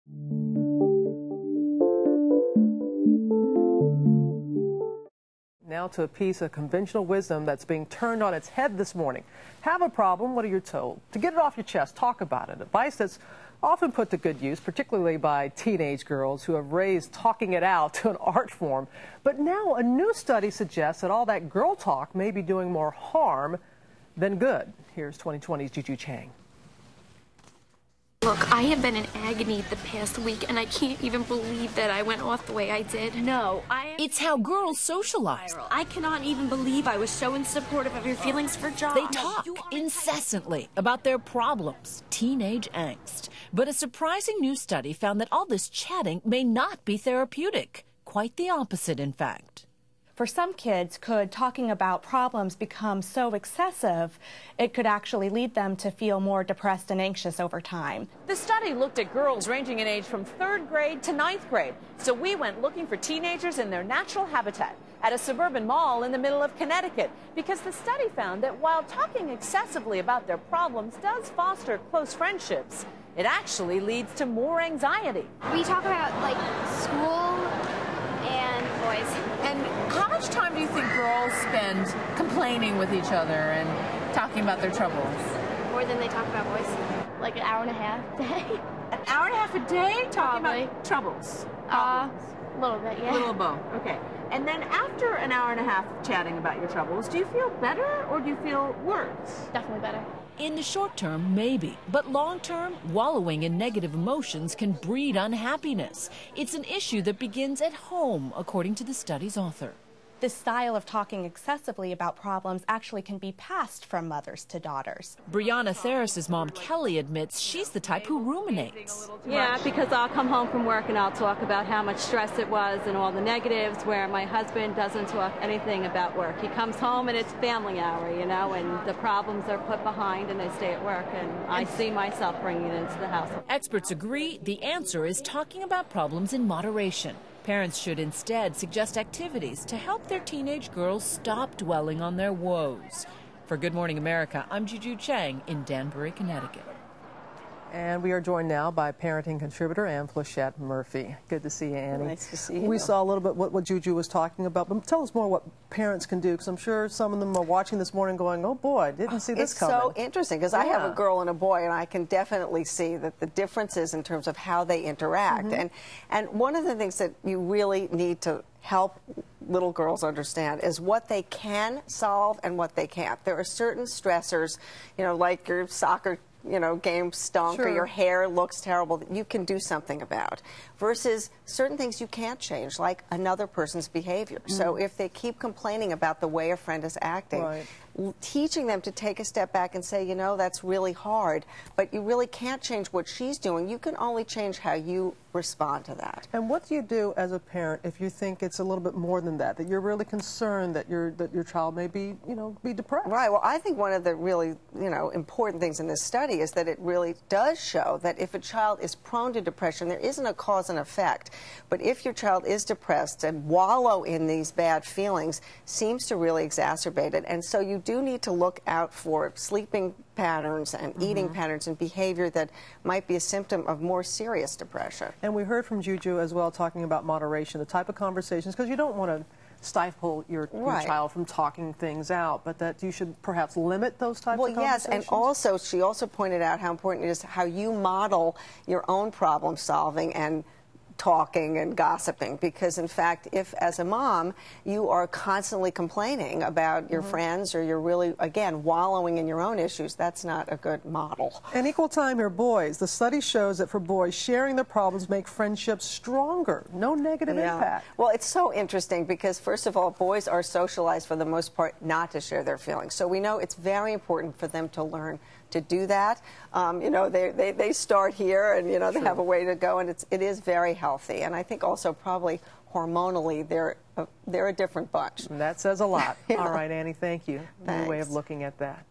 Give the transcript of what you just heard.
Now to a piece of conventional wisdom that's being turned on its head this morning. Have a problem, what are you told? To get it off your chest, talk about it. Advice that's often put to good use, particularly by teenage girls who have raised talking it out to an art form. But now a new study suggests that all that girl talk may be doing more harm than good. Here's 2020's Juju Chang. Look, I have been in agony the past week, and I can't even believe that I went off the way I did. No, It's how girls socialize. I cannot even believe I was so unsupportive of your feelings for John. They talk incessantly about their problems, teenage angst. But a surprising new study found that all this chatting may not be therapeutic. Quite the opposite, in fact. For some kids, could talking about problems become so excessive, it could actually lead them to feel more depressed and anxious over time. The study looked at girls ranging in age from 3rd grade to 9th grade. So we went looking for teenagers in their natural habitat at a suburban mall in the middle of Connecticut, because the study found that while talking excessively about their problems does foster close friendships, it actually leads to more anxiety. We talk about, like, school and boys. And how much time do you think girls spend complaining with each other and talking about their troubles? More than they talk about boys. Like an hour and a half a day. An hour and a half a day talking Probably. about troubles? A little bit, yeah. A little of both. Okay. And then after an hour and a half chatting about your troubles, do you feel better or do you feel worse? Definitely better. In the short term, maybe. But long term, wallowing in negative emotions can breed unhappiness. It's an issue that begins at home, according to the study's author. This style of talking excessively about problems actually can be passed from mothers to daughters. Brianna Theris's mom, Kelly, admits she's the type who ruminates. Yeah, because I'll come home from work and I'll talk about how much stress it was and all the negatives, where my husband doesn't talk anything about work. He comes home and it's family hour, you know, and the problems are put behind and they stay at work, and I see myself bringing it into the house. Experts agree the answer is talking about problems in moderation. Parents should instead suggest activities to help their teenage girls stop dwelling on their woes. For Good Morning America, I'm Juju Chang in Danbury, Connecticut. And we are joined now by parenting contributor Ann Flechette Murphy. Good to see you, Annie. Nice to see you. We saw a little bit what Juju was talking about, but tell us more what parents can do, because I'm sure some of them are watching this morning going, oh boy, didn't see this coming. It's so interesting, because I have a girl and a boy, and I can definitely see that the differences in terms of how they interact. And one of the things that you really need to help little girls understand is what they can solve and what they can't. There are certain stressors, you know, like your soccer game stunk, or your hair looks terrible, that you can do something about, versus certain things you can't change, like another person's behavior. So if they keep complaining about the way a friend is acting, teaching them to take a step back and say, you know, that's really hard, but you really can't change what she's doing. You can only change how you respond to that. And what do you do as a parent if you think it's a little bit more than that, that you're really concerned that your child may be, be depressed? Right. Well, I think one of the really, important things in this study is that it really does show that if a child is prone to depression, there isn't a cause and effect. But if your child is depressed and wallow in these bad feelings, seems to really exacerbate it. And so you do need to look out for sleeping patterns and eating patterns and behavior that might be a symptom of more serious depression. And we heard from Juju as well, talking about moderation, the type of conversations, because you don't want to stifle your child from talking things out, but that you should perhaps limit those types of conversations. Yes, and also she also pointed out how important it is how you model your own problem solving and talking and gossiping, because in fact, if as a mom you are constantly complaining about your friends, or you're really, again, wallowing in your own issues, that's not a good model. And equal time here, boys. The study shows that for boys, sharing their problems make friendships stronger. No negative impact. Well, it's so interesting because, first of all, boys are socialized for the most part not to share their feelings. So we know it's very important for them to learn to do that. They start here, and they have a way to go, and it is very healthy. And I think also probably hormonally they're a different bunch. And that says a lot. All right, Annie, thank you. Thanks. New way of looking at that.